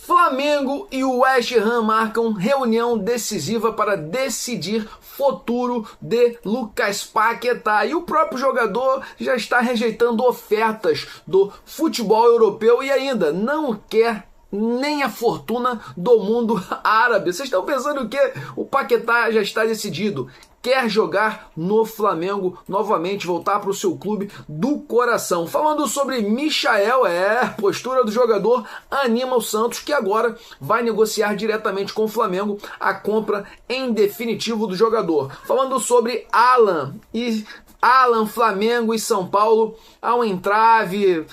Flamengo e o West Ham marcam reunião decisiva para decidir futuro de Lucas Paquetá. E o próprio jogador já está rejeitando ofertas do futebol europeu e ainda não quer nem a fortuna do mundo árabe. Vocês estão pensando que o Paquetá já está decidido? Quer jogar no Flamengo novamente, voltar para o seu clube do coração. Falando sobre Michael, a postura do jogador anima o Santos, que agora vai negociar diretamente com o Flamengo a compra em definitivo do jogador. Falando sobre Alan, Flamengo e São Paulo, há um entrave,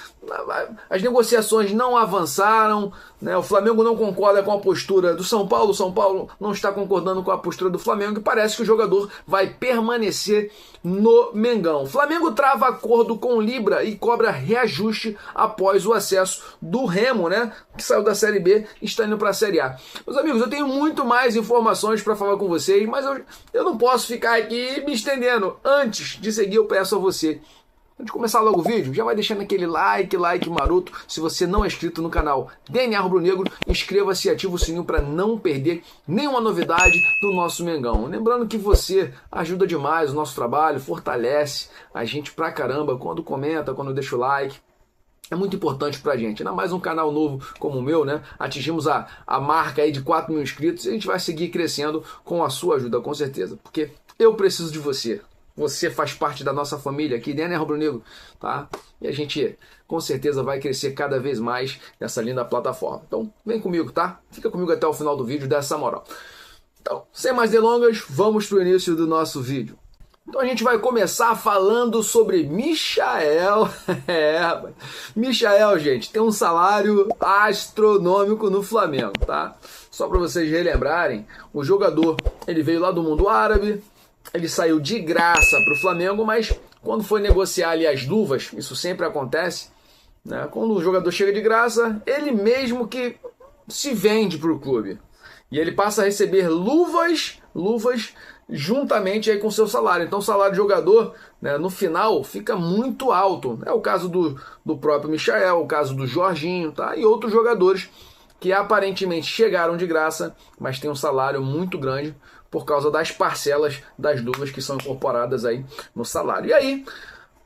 as negociações não avançaram, né? O Flamengo não concorda com a postura do São Paulo não está concordando com a postura do Flamengo e parece que o jogador vai permanecer no Mengão. O Flamengo trava acordo com o Libra e cobra reajuste após o acesso do Remo, né? Que saiu da Série B e está indo para a Série A. Meus amigos, eu tenho muito mais informações para falar com vocês, mas eu não posso ficar aqui me estendendo. Antes de seguir, eu peço a você, antes de começar logo o vídeo, já vai deixando aquele like maroto. Se você não é inscrito no canal DNA Rubro Negro, inscreva-se e ativa o sininho para não perder nenhuma novidade do nosso Mengão. Lembrando que você ajuda demais o nosso trabalho, fortalece a gente pra caramba quando comenta, quando deixa o like. É muito importante pra gente, ainda mais um canal novo como o meu, né? Atingimos a marca aí de 4 mil inscritos e a gente vai seguir crescendo com a sua ajuda, com certeza. Porque eu preciso de você. Você faz parte da nossa família aqui, né, Rubro Negro, tá? E a gente, com certeza, vai crescer cada vez mais nessa linda plataforma. Então, vem comigo, tá? Fica comigo até o final do vídeo, dessa moral. Então, sem mais delongas, vamos pro início do nosso vídeo. Então a gente vai começar falando sobre Michael. Michael, gente, tem um salário astronômico no Flamengo, tá? Só para vocês relembrarem, o jogador, ele veio lá do mundo árabe, ele saiu de graça para o Flamengo, mas quando foi negociar ali as luvas, isso sempre acontece, né? Quando o jogador chega de graça, ele mesmo que se vende para o clube. E ele passa a receber luvas juntamente aí com o seu salário. Então o salário do jogador, né, no final fica muito alto. É o caso do próprio Michael, o caso do Jorginho, tá? E outros jogadores que aparentemente chegaram de graça, mas têm um salário muito grande por causa das parcelas das luvas que são incorporadas aí no salário. E aí,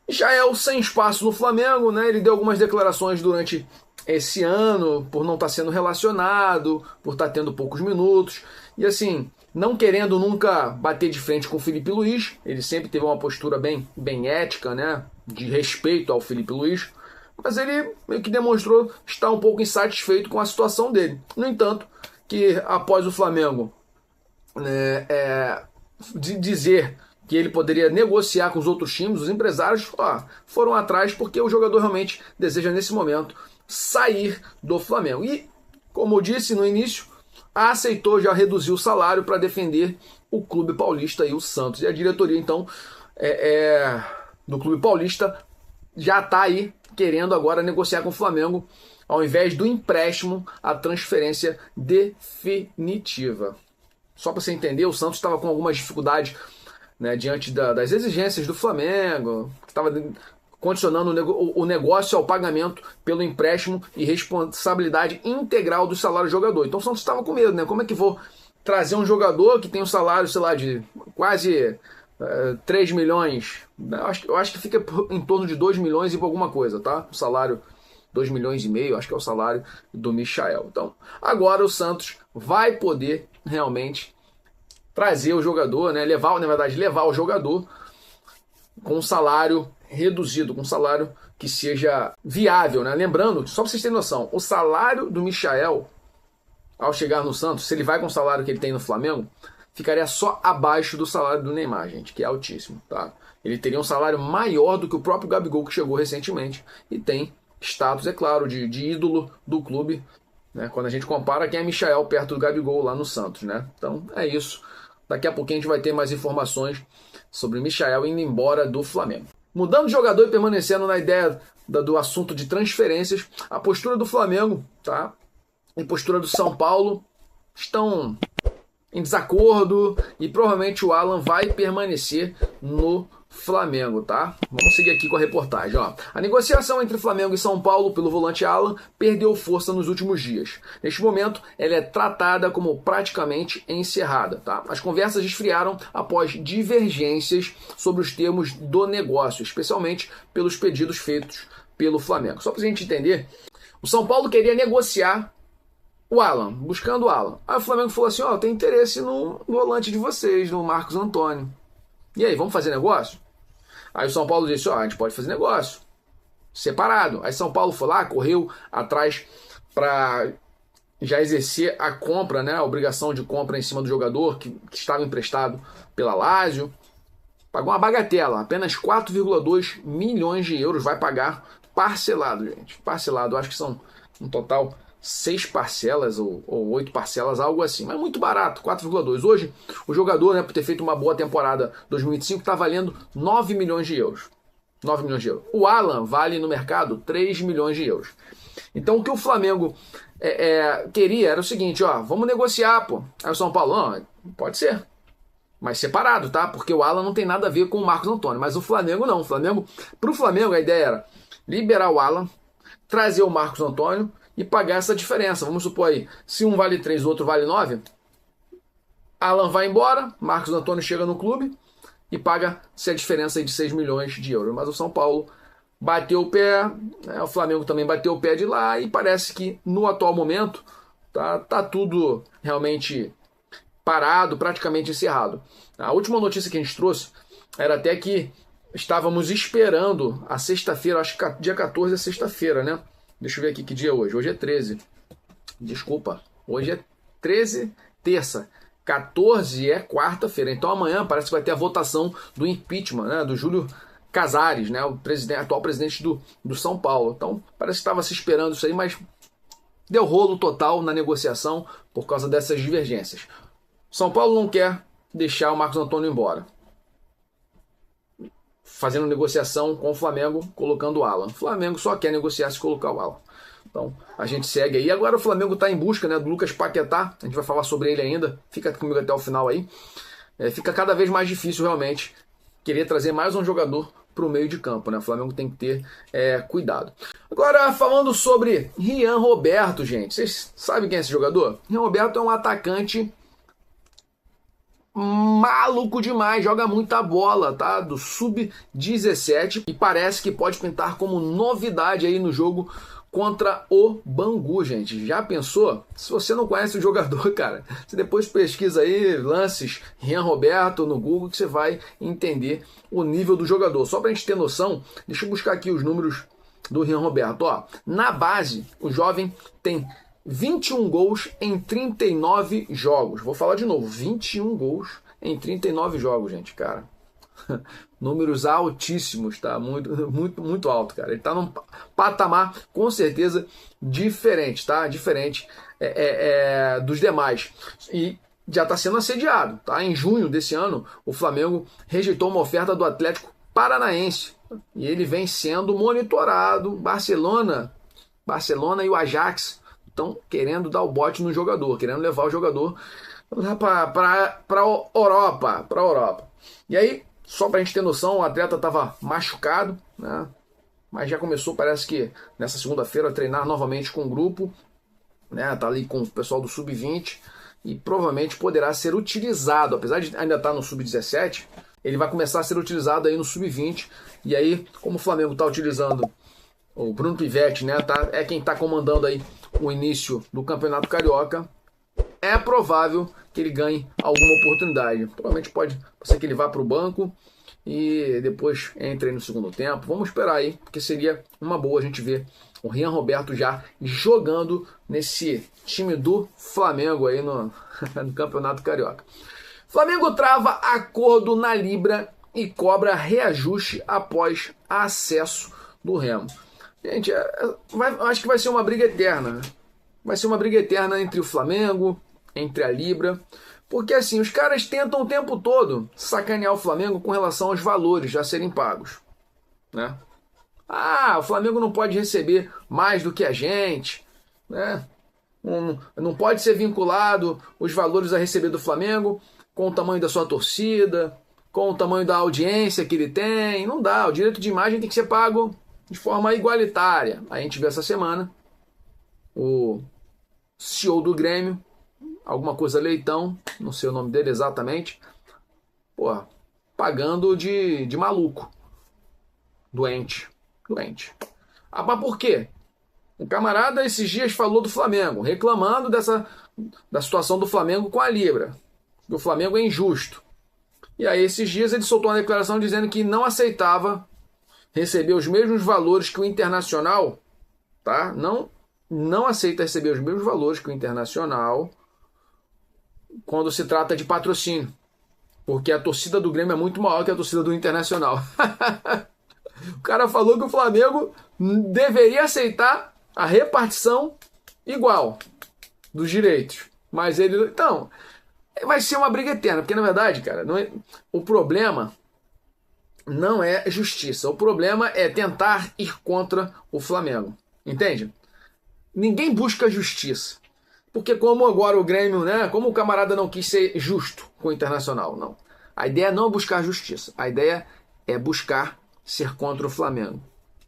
Michael sem espaço no Flamengo, né? Ele deu algumas declarações durante esse ano por não estar sendo relacionado, por estar tendo poucos minutos. E assim, não querendo nunca bater de frente com o Felipe Luiz, ele sempre teve uma postura bem ética, né? De respeito ao Felipe Luiz. Mas ele meio que demonstrou estar um pouco insatisfeito com a situação dele. No entanto, que após o Flamengo de dizer que ele poderia negociar com os outros times, os empresários foram atrás porque o jogador realmente deseja nesse momento sair do Flamengo. E, como eu disse no início, aceitou já reduzir o salário para defender o Clube Paulista e o Santos. E a diretoria, então, do Clube Paulista já está aí querendo agora negociar com o Flamengo, ao invés do empréstimo, a transferência definitiva. Só para você entender, o Santos estava com algumas dificuldades, né, diante das exigências do Flamengo, estava condicionando o negócio ao pagamento pelo empréstimo e responsabilidade integral do salário do jogador. Então o Santos estava com medo, né? Como é que vou trazer um jogador que tem um salário, sei lá, de quase 3 milhões? Eu acho que fica em torno de 2 milhões e por alguma coisa, tá? O salário, 2 milhões e meio, acho que é o salário do Michael. Então, agora o Santos vai poder realmente trazer o jogador, né? Levar o jogador com um salário reduzido, com um salário que seja viável, né? Lembrando, só para vocês terem noção, o salário do Michael, ao chegar no Santos, se ele vai com o salário que ele tem no Flamengo, ficaria só abaixo do salário do Neymar, gente, que é altíssimo, tá? Ele teria um salário maior do que o próprio Gabigol, que chegou recentemente, e tem status, é claro, de ídolo do clube, né? Quando a gente compara quem é Michael perto do Gabigol lá no Santos, né? Então, é isso. Daqui a pouquinho a gente vai ter mais informações sobre Michael indo embora do Flamengo. Mudando de jogador e permanecendo na ideia do assunto de transferências, a postura do Flamengo, tá? E a postura do São Paulo estão em desacordo e provavelmente o Alan vai permanecer no Flamengo, tá? Vamos seguir aqui com a reportagem, ó. A negociação entre Flamengo e São Paulo pelo volante Alan perdeu força nos últimos dias. Neste momento, ela é tratada como praticamente encerrada, tá? As conversas esfriaram após divergências sobre os termos do negócio, especialmente pelos pedidos feitos pelo Flamengo. Só pra gente entender, o São Paulo queria negociar o Alan, buscando o Alan. Aí o Flamengo falou assim, ó, tem interesse no volante de vocês, no Marcos Antônio. E aí, vamos fazer negócio? Aí o São Paulo disse, ó, a gente pode fazer negócio. Separado. Aí São Paulo foi lá, correu atrás para já exercer a compra, né, a obrigação de compra em cima do jogador que estava emprestado pela Lazio. Pagou uma bagatela, apenas 4,2 milhões de euros vai pagar parcelado, gente. Parcelado, acho que são um total 6 parcelas ou 8 parcelas, algo assim. Mas muito barato, 4,2. Hoje, o jogador, né, por ter feito uma boa temporada 2025, está valendo 9 milhões de euros. 9 milhões de euros. O Alan vale no mercado 3 milhões de euros. Então, o que o Flamengo queria era o seguinte, ó, vamos negociar, pô. Aí o São Paulo, não, pode ser. Mas separado, tá? Porque o Alan não tem nada a ver com o Marcos Antônio. Mas o Flamengo não. Pro Flamengo, a ideia era liberar o Alan, trazer o Marcos Antônio e pagar essa diferença. Vamos supor aí, se um vale 3 e o outro vale 9, Alan vai embora, Marcos Antônio chega no clube e paga-se a diferença aí de 6 milhões de euros. Mas o São Paulo bateu o pé, né, o Flamengo também bateu o pé de lá e parece que no atual momento tá tudo realmente parado, praticamente encerrado. A última notícia que a gente trouxe era até que estávamos esperando a sexta-feira, acho que dia 14 é sexta-feira, né? Deixa eu ver aqui que dia é hoje. Hoje é 13. Desculpa. Hoje é 13, terça. 14 é quarta-feira. Então amanhã parece que vai ter a votação do impeachment, né? Do Júlio Casares, né? O atual presidente do São Paulo. Então parece que estava se esperando isso aí, mas deu rolo total na negociação por causa dessas divergências. São Paulo não quer deixar o Marcos Antônio embora, fazendo negociação com o Flamengo, colocando o Alan. O Flamengo só quer negociar se colocar o Alan. Então, a gente segue aí. Agora o Flamengo está em busca, né, do Lucas Paquetá. A gente vai falar sobre ele ainda. Fica comigo até o final aí. Fica cada vez mais difícil, realmente, querer trazer mais um jogador para o meio de campo, né? O Flamengo tem que ter cuidado. Agora, falando sobre Rian Roberto, gente. Vocês sabem quem é esse jogador? Rian Roberto é um atacante maluco demais, joga muita bola, tá? Do sub-17 e parece que pode pintar como novidade aí no jogo contra o Bangu, gente. Já pensou? Se você não conhece o jogador, cara, você depois pesquisa aí lances Rian Roberto no Google que você vai entender o nível do jogador. Só pra gente ter noção, deixa eu buscar aqui os números do Rian Roberto. Ó, na base, o jovem tem 21 gols em 39 jogos. Vou falar de novo, 21 gols em 39 jogos, gente, cara. Números altíssimos, tá? Muito alto, cara. Ele tá num patamar, com certeza, diferente, tá? Diferente dos demais. E já está sendo assediado, tá? Em junho desse ano, o Flamengo rejeitou uma oferta do Atlético Paranaense. E ele vem sendo monitorado. Barcelona e o Ajax estão querendo dar o bote no jogador, querendo levar o jogador para a Europa. E aí, só para a gente ter noção, o atleta estava machucado, né? Mas já começou, parece que nessa segunda-feira, a treinar novamente com o grupo, né? Tá ali com o pessoal do Sub-20 e provavelmente poderá ser utilizado, apesar de ainda estar no Sub-17, ele vai começar a ser utilizado aí no Sub-20. E aí, como o Flamengo está utilizando o Bruno Pivetti, né? É quem está comandando aí o início do Campeonato Carioca, é provável que ele ganhe alguma oportunidade. Provavelmente pode ser que ele vá para o banco e depois entre aí no segundo tempo. Vamos esperar aí, porque seria uma boa a gente ver o Rian Roberto já jogando nesse time do Flamengo aí no Campeonato Carioca. Flamengo trava acordo na Libra e cobra reajuste após acesso do Remo. Gente, acho que vai ser uma briga eterna, né? Vai ser uma briga eterna entre o Flamengo, entre a Libra, porque assim, os caras tentam o tempo todo sacanear o Flamengo com relação aos valores já serem pagos, né? Ah, o Flamengo não pode receber mais do que a gente, né? Não pode ser vinculado os valores a receber do Flamengo com o tamanho da sua torcida, com o tamanho da audiência que ele tem. Não dá, o direito de imagem tem que ser pago de forma igualitária. A gente viu essa semana o CEO do Grêmio, alguma coisa Leitão, não sei o nome dele exatamente, porra, pagando de maluco. Doente. Ah, mas por quê? O camarada esses dias falou do Flamengo, reclamando da situação do Flamengo com a Libra. Que o Flamengo é injusto. E aí esses dias ele soltou uma declaração dizendo que não aceitava receber os mesmos valores que o Internacional, tá? Não aceita receber os mesmos valores que o Internacional quando se trata de patrocínio. Porque a torcida do Grêmio é muito maior que a torcida do Internacional. O cara falou que o Flamengo deveria aceitar a repartição igual dos direitos. Mas ele... Então, vai ser uma briga eterna. Porque, na verdade, cara, o problema não é justiça. O problema é tentar ir contra o Flamengo. Entende? Ninguém busca justiça. Porque como agora o Grêmio, né? Como o camarada não quis ser justo com o Internacional, não. A ideia é não buscar justiça. A ideia é buscar ser contra o Flamengo.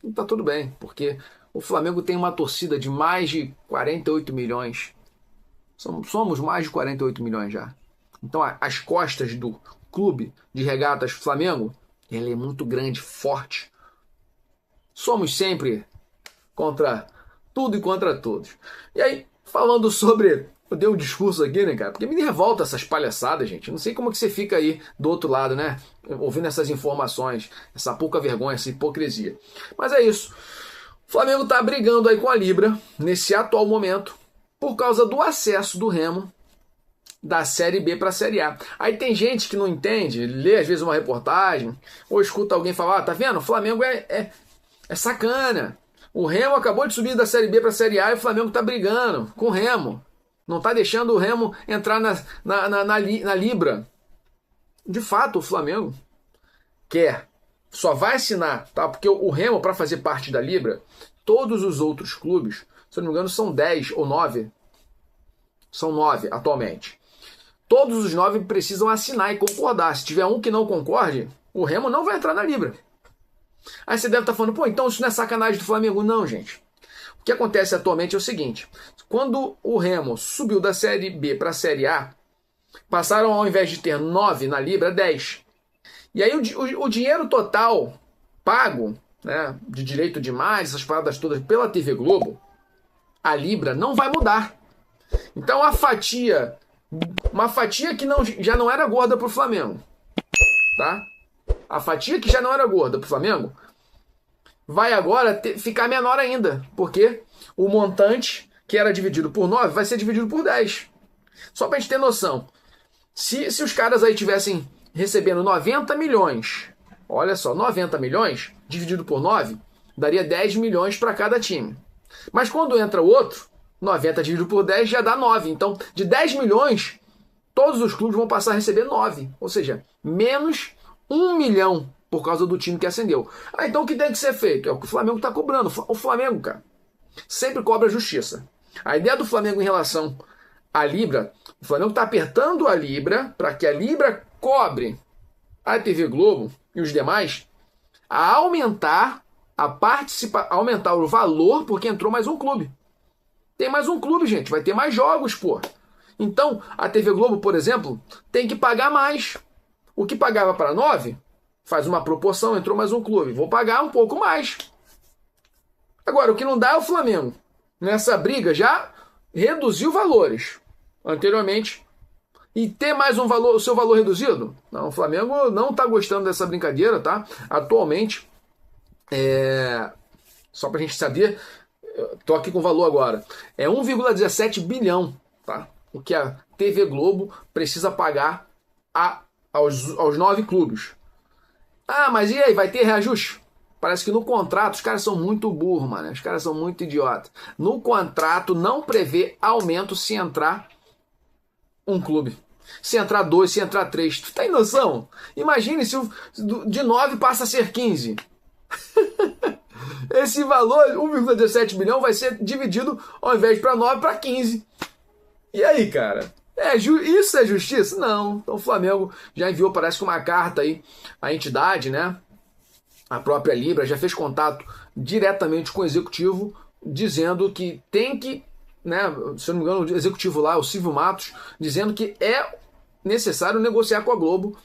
E tá tudo bem, porque o Flamengo tem uma torcida de mais de 48 milhões. Somos mais de 48 milhões já. Então as costas do clube de regatas Flamengo, ele é muito grande, forte. Somos sempre contra tudo e contra todos. E aí, falando sobre... Eu dei um discurso aqui, né, cara? Porque me revolta essas palhaçadas, gente. Eu não sei como que você fica aí do outro lado, né? Ouvindo essas informações, essa pouca vergonha, essa hipocrisia. Mas é isso. O Flamengo tá brigando aí com a Libra, nesse atual momento, por causa do acesso do Remo da Série B para a Série A. Aí tem gente que não entende, lê às vezes uma reportagem, ou escuta alguém falar, tá vendo? O Flamengo é sacana. O Remo acabou de subir da Série B para a Série A e o Flamengo tá brigando com o Remo. Não está deixando o Remo entrar na Libra. De fato, o Flamengo só vai assinar, tá? Porque o Remo, para fazer parte da Libra, todos os outros clubes, se eu não me engano, são 10 ou 9. São 9 atualmente. Todos os 9 precisam assinar e concordar. Se tiver um que não concorde, o Remo não vai entrar na Libra. Aí você deve estar falando, pô, então isso não é sacanagem do Flamengo? Não, gente. O que acontece atualmente é o seguinte: quando o Remo subiu da Série B para a Série A, passaram, ao invés de ter 9 na Libra, 10. E aí o dinheiro total pago, né, de direito de imagem, essas paradas todas pela TV Globo, a Libra não vai mudar. Então uma fatia que já não era gorda para o Flamengo, tá? A fatia que já não era gorda para o Flamengo vai agora ficar menor ainda, porque o montante que era dividido por 9 vai ser dividido por 10. Só pra gente ter noção, se os caras aí tivessem recebendo 90 milhões, olha só, 90 milhões dividido por 9, daria 10 milhões para cada time. Mas quando entra o outro, 90 dividido por 10 já dá 9. Então, de 10 milhões, todos os clubes vão passar a receber 9. Ou seja, menos 1 milhão por causa do time que ascendeu. Ah, então o que tem que ser feito? É o que o Flamengo está cobrando. O Flamengo, cara, sempre cobra justiça. A ideia do Flamengo em relação à Libra, o Flamengo está apertando a Libra para que a Libra cobre a TV Globo e os demais a aumentar aumentar o valor, porque entrou mais um clube. Tem mais um clube, gente. Vai ter mais jogos, pô. Então, a TV Globo, por exemplo, tem que pagar mais. O que pagava para 9... faz uma proporção, entrou mais um clube. Vou pagar um pouco mais. Agora, o que não dá é o Flamengo. Nessa briga já reduziu valores anteriormente. E ter mais um valor, o seu valor reduzido? Não, o Flamengo não está gostando dessa brincadeira, tá? Atualmente, só pra gente saber, tô aqui com o valor agora. É 1,17 bilhão, tá? O que a TV Globo precisa pagar aos 9 clubes. Ah, mas e aí, vai ter reajuste? Parece que no contrato, os caras são muito burros, mano. Os caras são muito idiotas. No contrato não prevê aumento se entrar um clube. Se entrar 2, se entrar 3. Tu tem noção? Imagine se de 9 passa a ser 15. Esse valor, 1,17 bilhão, vai ser dividido, ao invés para 9, para 15. E aí, cara? Isso é justiça? Não. Então o Flamengo já enviou, parece que uma carta aí à entidade, né? A própria Libra já fez contato diretamente com o executivo, dizendo que tem que, né, se eu não me engano, o executivo lá, o Silvio Matos, dizendo que é necessário negociar com a Globo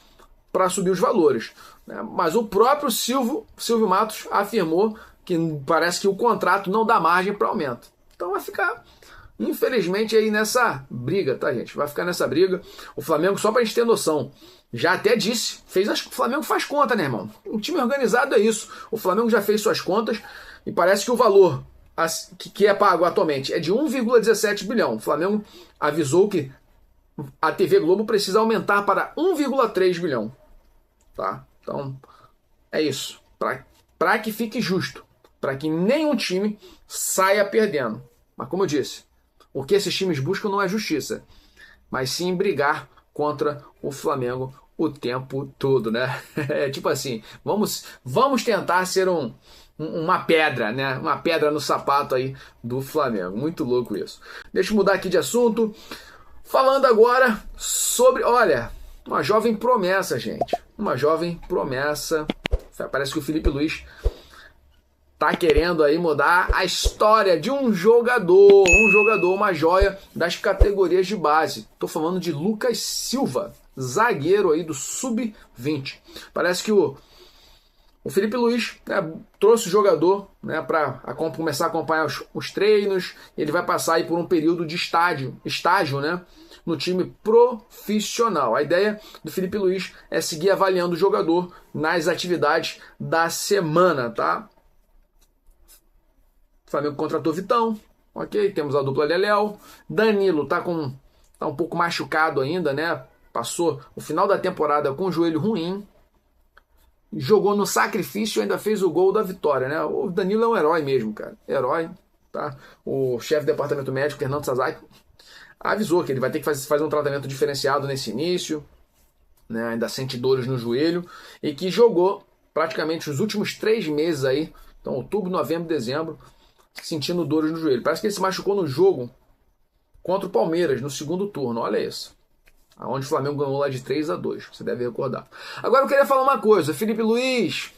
para subir os valores, né? Mas o próprio Silvio Matos afirmou que parece que o contrato não dá margem para aumento. Então vai ficar, infelizmente, aí nessa briga, tá, gente? Vai ficar nessa briga. O Flamengo, só pra gente ter noção, já até disse, o Flamengo faz conta, né, irmão? Um time organizado é isso. O Flamengo já fez suas contas e parece que o valor que é pago atualmente é de 1,17 bilhão. O Flamengo avisou que a TV Globo precisa aumentar para 1,3 bilhão. Tá? Então, é isso. Para que fique justo. Para que nenhum time saia perdendo. Mas como eu disse, o que esses times buscam não é justiça, mas sim brigar contra o Flamengo o tempo todo, né? É tipo assim, vamos tentar ser uma pedra, né? Uma pedra no sapato aí do Flamengo. Muito louco isso. Deixa eu mudar aqui de assunto. Falando agora sobre, olha, uma jovem promessa, gente. Uma jovem promessa. Parece que o Felipe Luiz tá querendo aí mudar a história de um jogador, uma joia das categorias de base. Tô falando de Lucas Silva, zagueiro aí do Sub-20. Parece que o Felipe Luiz, né, trouxe o jogador, né, para começar a acompanhar os treinos. Ele vai passar aí por um período de estágio, né, no time profissional. A ideia do Felipe Luiz é seguir avaliando o jogador nas atividades da semana, tá? O Flamengo contratou Vitão, ok? Temos a dupla Leléo. Danilo tá um pouco machucado ainda, né? Passou o final da temporada com o joelho ruim. Jogou no sacrifício e ainda fez o gol da vitória, né? O Danilo é um herói mesmo, cara. Herói, tá? O chefe do departamento médico, Fernando Sazaki, avisou que ele vai ter que fazer um tratamento diferenciado nesse início, né? Ainda sente dores no joelho, e que jogou praticamente os últimos 3 meses aí, então outubro, novembro, dezembro, sentindo dores no joelho. Parece que ele se machucou no jogo contra o Palmeiras, no segundo turno, olha isso. Onde o Flamengo ganhou lá de 3-2, você deve recordar. Agora eu queria falar uma coisa, Felipe Luiz,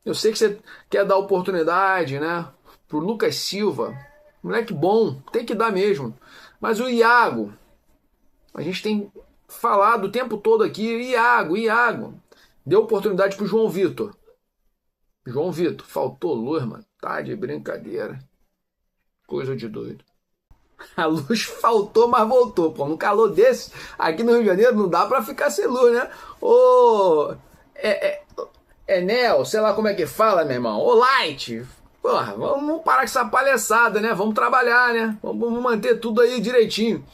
eu sei que você quer dar oportunidade, né, pro Lucas Silva, moleque bom, tem que dar mesmo. Mas o Iago, a gente tem falado o tempo todo aqui, Iago, deu oportunidade pro João Vitor. João Vitor, faltou luz, mano, tá de brincadeira, coisa de doido. A luz faltou, mas voltou. Pô, num calor desse, aqui no Rio de Janeiro, não dá pra ficar sem luz, né? Ô, Nel, sei lá como é que fala, meu irmão. Ô, Light, porra, vamos parar com essa palhaçada, né? Vamos trabalhar, né? Vamos manter tudo aí direitinho.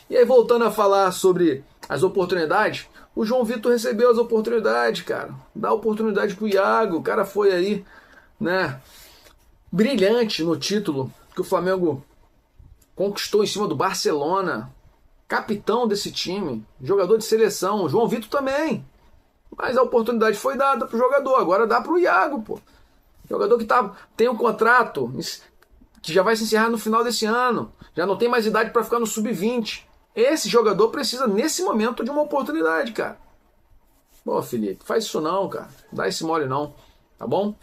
E aí, voltando a falar sobre as oportunidades, o João Vitor recebeu as oportunidades, cara. Dá oportunidade pro Iago. O cara foi aí, né? Brilhante no título que o Flamengo conquistou em cima do Barcelona, capitão desse time, jogador de seleção, o João Vitor também. Mas a oportunidade foi dada pro jogador, agora dá pro Iago, pô. Jogador que tem um contrato que já vai se encerrar no final desse ano, já não tem mais idade para ficar no sub-20. Esse jogador precisa, nesse momento, de uma oportunidade, cara. Pô, Felipe, faz isso não, cara. Não dá esse mole não, tá bom?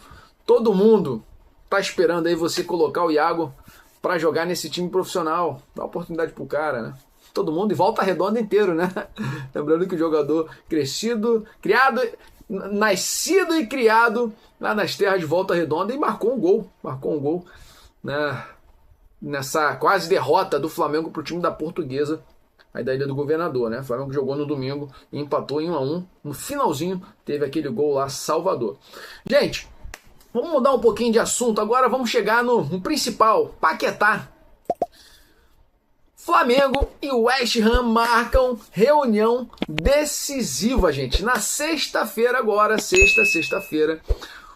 Todo mundo tá esperando aí você colocar o Iago para jogar nesse time profissional. Dá oportunidade pro cara, né? Todo mundo, e Volta Redonda inteiro, né? Lembrando que o jogador nascido e criado lá nas terras de Volta Redonda, e marcou um gol, né? Nessa quase derrota do Flamengo pro time da Portuguesa, aí da Ilha do Governador, né? O Flamengo jogou no domingo e empatou em 1-1. No finalzinho teve aquele gol lá, salvador. Gente, vamos mudar um pouquinho de assunto. Agora vamos chegar no principal, Paquetá. Flamengo e West Ham marcam reunião decisiva, gente. Na sexta-feira agora, sexta-feira,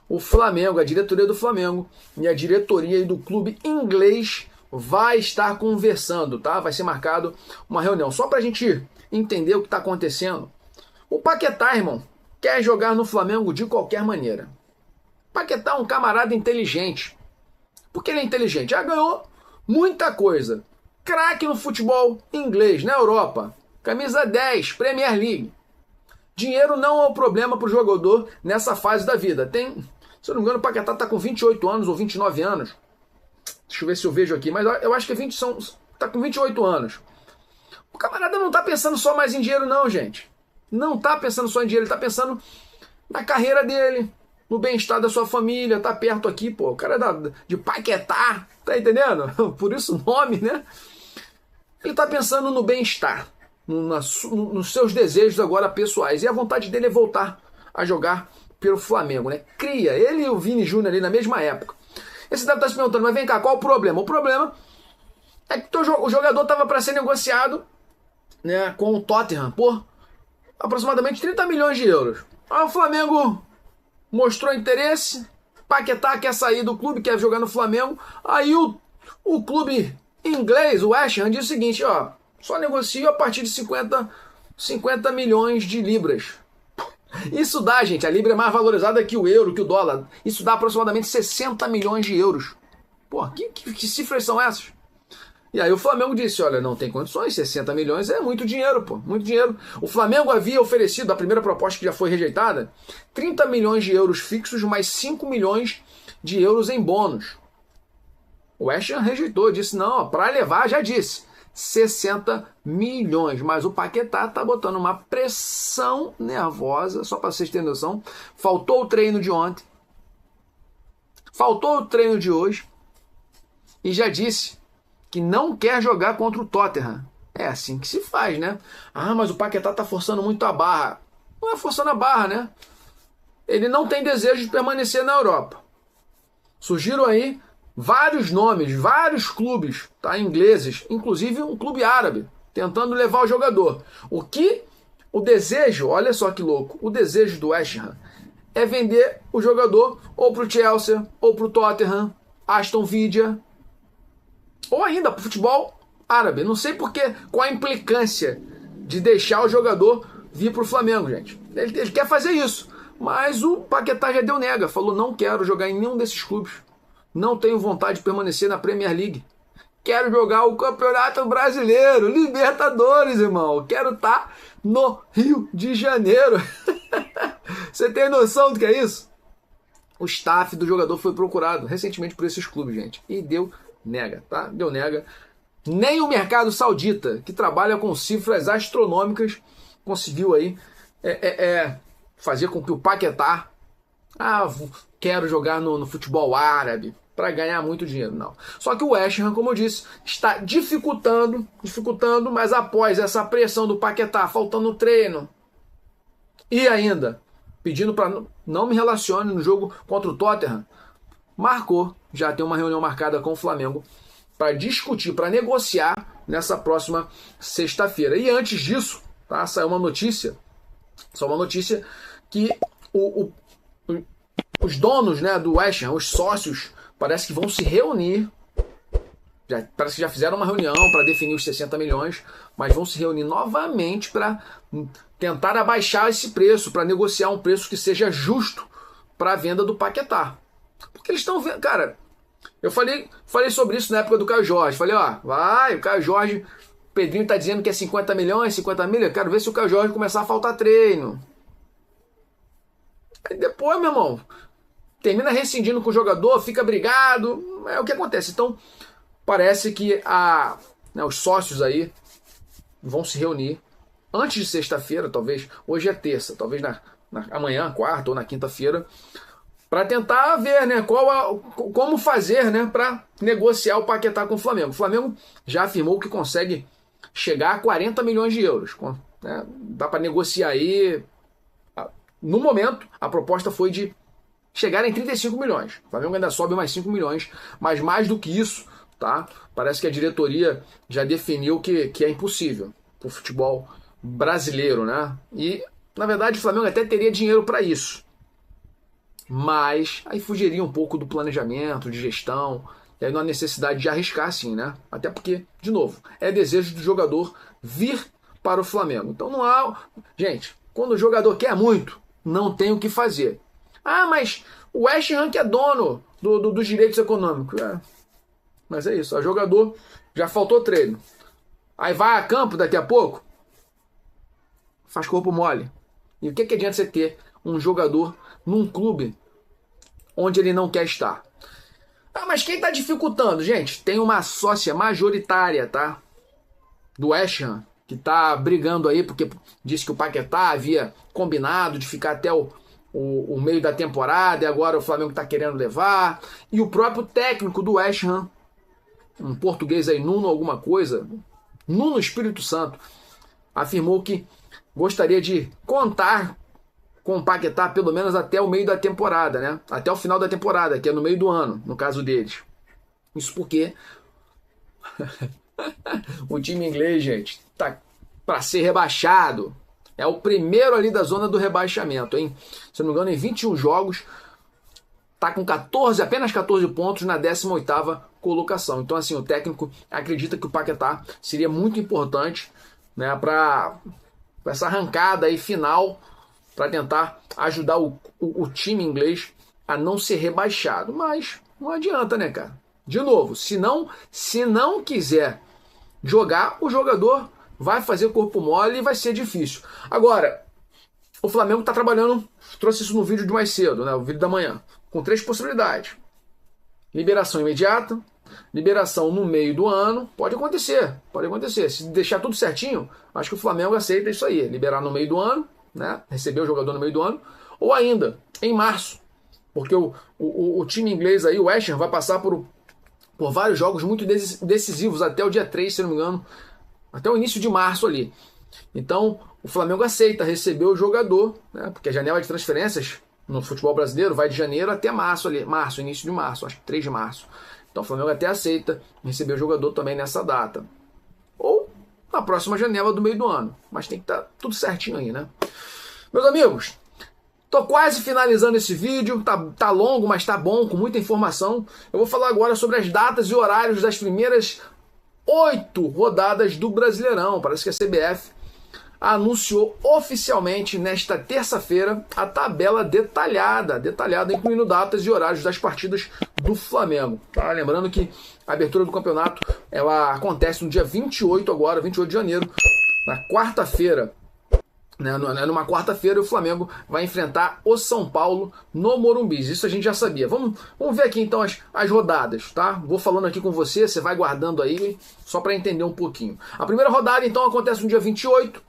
o Flamengo, a diretoria do Flamengo e a diretoria do clube inglês vai estar conversando, tá? Vai ser marcado uma reunião. Só pra gente entender o que tá acontecendo. O Paquetá, irmão, quer jogar no Flamengo de qualquer maneira. Paquetá é um camarada inteligente. Por que ele é inteligente? Já ganhou muita coisa. Craque no futebol inglês, na Europa. Camisa 10, Premier League. Dinheiro não é o problema para o jogador nessa fase da vida. Se eu não me engano, o Paquetá está com 28 anos ou 29 anos. Deixa eu ver se eu vejo aqui, mas eu acho que tá com 28 anos. O camarada não tá pensando só mais em dinheiro não, gente. Não tá pensando só em dinheiro, ele tá pensando na carreira dele, no bem-estar da sua família, tá perto aqui, pô. O cara é de Paquetá, tá entendendo? Por isso o nome, né? Ele tá pensando no bem-estar, nos seus desejos agora pessoais. E a vontade dele é voltar a jogar pelo Flamengo, né? Cria, ele e o Vini Júnior ali na mesma época. Esse deve estar se perguntando, mas vem cá, qual o problema? O problema é que o jogador estava para ser negociado, né, com o Tottenham por aproximadamente 30 milhões de euros. Aí o Flamengo mostrou interesse, Paquetá quer sair do clube, quer jogar no Flamengo. Aí o clube inglês, o West Ham, diz o seguinte, ó, só negocio a partir de 50 milhões de libras. Isso dá, gente, a libra é mais valorizada que o euro, que o dólar. Isso dá aproximadamente 60 milhões de euros. Pô, que cifras são essas? E aí o Flamengo disse, olha, não tem condições, 60 milhões é muito dinheiro, pô, muito dinheiro. O Flamengo havia oferecido, a primeira proposta que já foi rejeitada, 30 milhões de euros fixos, mais 5 milhões de euros em bônus. O West Ham rejeitou, disse, não, para levar, já disse, 60 milhões. Mas o Paquetá tá botando uma pressão nervosa, só para vocês terem noção. Faltou o treino de ontem, faltou o treino de hoje, e já disse que não quer jogar contra o Tottenham. É assim que se faz, né? Ah, mas o Paquetá tá forçando muito a barra. Não é forçando a barra, né? Ele não tem desejo de permanecer na Europa. Surgiram aí vários nomes, vários clubes, tá, ingleses, inclusive um clube árabe, tentando levar o jogador. O desejo, olha só que louco, o desejo do West Ham é vender o jogador ou pro Chelsea, ou pro Tottenham, Aston Villa, ou ainda para o futebol árabe. Não sei qual a implicância de deixar o jogador vir para o Flamengo, gente. Ele quer fazer isso, mas o Paquetá já deu nega, falou, não quero jogar em nenhum desses clubes, não tenho vontade de permanecer na Premier League, quero jogar o Campeonato Brasileiro, Libertadores, irmão, quero estar no Rio de Janeiro. Você tem noção do que é isso? O staff do jogador foi procurado recentemente por esses clubes, gente, e deu nega, tá? Deu nega. Nem o mercado saudita, que trabalha com cifras astronômicas, conseguiu aí fazer com que o Paquetá quero jogar no futebol árabe para ganhar muito dinheiro. Não. Só que o West Ham, como eu disse, está dificultando, mas após essa pressão do Paquetá, faltando treino, e ainda pedindo para não me relacione no jogo contra o Tottenham, já tem uma reunião marcada com o Flamengo para discutir, para negociar nessa próxima sexta-feira. E antes disso, tá, saiu uma notícia, que os donos, né, do West Ham, os sócios, parece que vão se reunir, parece que já fizeram uma reunião para definir os 60 milhões, mas vão se reunir novamente para tentar abaixar esse preço, para negociar um preço que seja justo para a venda do Paquetá. Porque eles estão vendo, cara, eu falei sobre isso na época do Caio Jorge. Falei, ó, o Caio Jorge, o Pedrinho tá dizendo que é 50 milhões, 50 milha. Quero ver se o Caio Jorge começar a faltar treino. Aí depois, meu irmão, termina rescindindo com o jogador, fica brigado. É o que acontece. Então, parece que os sócios aí vão se reunir antes de sexta-feira, talvez. Hoje é terça, talvez amanhã, quarta ou na quinta-feira, para tentar ver, né, como fazer, né, para negociar o Paquetá com o Flamengo. O Flamengo já afirmou que consegue chegar a 40 milhões de euros. Né? Dá para negociar aí. No momento, a proposta foi de chegar em 35 milhões. O Flamengo ainda sobe mais 5 milhões, mas mais do que isso, tá? Parece que a diretoria já definiu que é impossível para o futebol brasileiro, né? E, na verdade, o Flamengo até teria dinheiro para isso. Mas aí fugiria um pouco do planejamento, de gestão, e aí não há necessidade de arriscar assim, né? Até porque, de novo, é desejo do jogador vir para o Flamengo. Então não há... Gente, quando o jogador quer muito, não tem o que fazer. Mas o West Ham que é dono dos direitos econômicos. Mas é isso, o jogador já faltou treino. Aí vai a campo daqui a pouco, faz corpo mole. E o que adianta você ter um jogador num clube onde ele não quer estar? Ah, mas quem está dificultando? Gente, tem uma sócia majoritária, tá? Do West Ham, que está brigando aí, porque disse que o Paquetá havia combinado de ficar até o meio da temporada, e agora o Flamengo está querendo levar. E o próprio técnico do West Ham, um português aí, Nuno alguma coisa, Nuno Espírito Santo, afirmou que gostaria de contar com o Paquetá pelo menos até o meio da temporada, né? Até o final da temporada, que é no meio do ano, no caso deles. Isso porque o time inglês, gente, tá para ser rebaixado. É o primeiro ali da zona do rebaixamento, hein? Se não me engano, em 21 jogos, tá com apenas 14 pontos na 18ª colocação. Então, assim, o técnico acredita que o Paquetá seria muito importante, né, para essa arrancada aí final, para tentar ajudar o time inglês a não ser rebaixado. Mas não adianta, né, cara? De novo, se não quiser jogar, o jogador vai fazer corpo mole e vai ser difícil. Agora, o Flamengo está trabalhando, trouxe isso no vídeo de mais cedo, né, o vídeo da manhã, com 3 possibilidades. Liberação imediata, liberação no meio do ano, pode acontecer. Se deixar tudo certinho, acho que o Flamengo aceita isso aí, liberar no meio do ano, né, receber o jogador no meio do ano, ou ainda em março, porque o time inglês aí, o West Ham, vai passar por vários jogos muito decisivos até o dia 3, se não me engano, até o início de março ali. Então o Flamengo aceita receber o jogador, né, porque a janela de transferências no futebol brasileiro vai de janeiro até março ali, início de março, acho que 3 de março. Então o Flamengo até aceita receber o jogador também nessa data. Ou na próxima janela do meio do ano, mas tem que estar tudo certinho aí, né? Meus amigos, tô quase finalizando esse vídeo, tá longo, mas tá bom, com muita informação. Eu vou falar agora sobre as datas e horários das primeiras 8 rodadas do Brasileirão. Parece que a CBF anunciou oficialmente nesta terça-feira a tabela detalhada, incluindo datas e horários das partidas do Flamengo. Tá? Lembrando que a abertura do campeonato ela acontece no dia 28 agora, 28 de janeiro, na quarta-feira. Numa quarta-feira o Flamengo vai enfrentar o São Paulo no Morumbi. Isso a gente já sabia. Vamos ver aqui então as rodadas, tá? Vou falando aqui com você, você vai guardando aí só para entender um pouquinho. A primeira rodada então acontece no dia 28.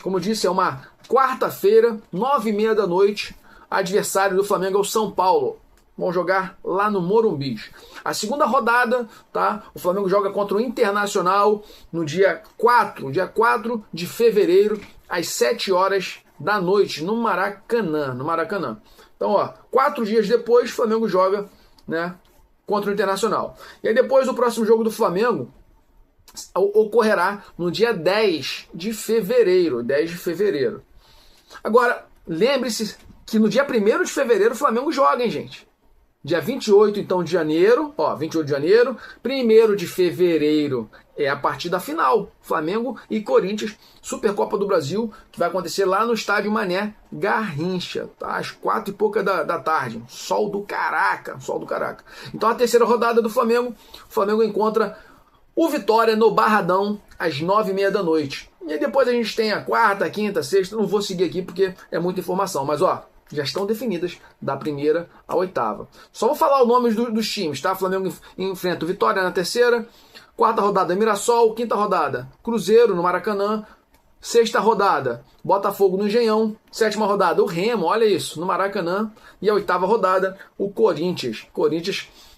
Como eu disse, é uma quarta-feira, 9h30 da noite. Adversário do Flamengo é o São Paulo. Vão jogar lá no Morumbi. A segunda rodada, tá? O Flamengo joga contra o Internacional no dia 4 de fevereiro, às 7 horas da noite, no Maracanã. Então, 4 dias depois, o Flamengo joga, né, contra o Internacional. E aí depois o próximo jogo do Flamengo ocorrerá no dia 10 de fevereiro. Agora, lembre-se que no dia 1º de fevereiro o Flamengo joga, hein, gente? Dia 28, então, de janeiro, 28 de janeiro, 1º de fevereiro é a partida final, Flamengo e Corinthians, Supercopa do Brasil, que vai acontecer lá no estádio Mané Garrincha, tá? Às 4 e pouca da tarde, sol do caraca. Então a terceira rodada do Flamengo, o Flamengo encontra o Vitória no Barradão, às 9h30 da noite. E aí depois a gente tem a quarta, quinta, sexta, não vou seguir aqui porque é muita informação, mas já estão definidas da primeira à 8ª. Só vou falar os nomes dos times, tá? Flamengo enfrenta o Vitória na terceira, quarta rodada Mirassol, quinta rodada Cruzeiro no Maracanã, sexta rodada Botafogo no Engenhão, sétima rodada o Remo, olha isso, no Maracanã, e a 8ª rodada o Corinthians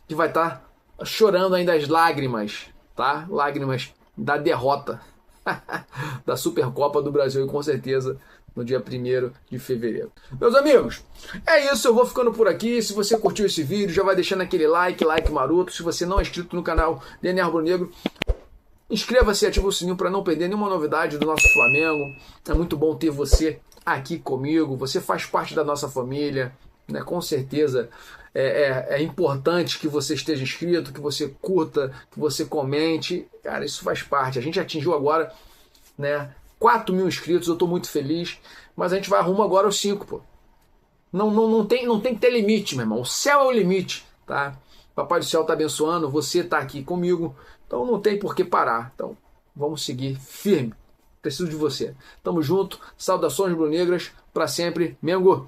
que vai estar chorando ainda as lágrimas, tá? Lágrimas da derrota da Supercopa do Brasil, e com certeza no dia 1º de fevereiro. Meus amigos, é isso, eu vou ficando por aqui. Se você curtiu esse vídeo, já vai deixando aquele like maroto. Se você não é inscrito no canal DNA Rubro Negro, inscreva-se e ative o sininho para não perder nenhuma novidade do nosso Flamengo. É muito bom ter você aqui comigo, você faz parte da nossa família, né? Com certeza é importante que você esteja inscrito, que você curta, que você comente. Cara, isso faz parte. A gente atingiu agora, né, 4.000 inscritos, eu estou muito feliz, mas a gente vai rumo agora aos 5, pô. Não tem que ter limite, meu irmão. O céu é o limite, tá? Papai do céu está abençoando, você está aqui comigo, então não tem por que parar. Então, vamos seguir firme. Preciso de você. Tamo junto. Saudações rubro-negras. Pra sempre. Mengo!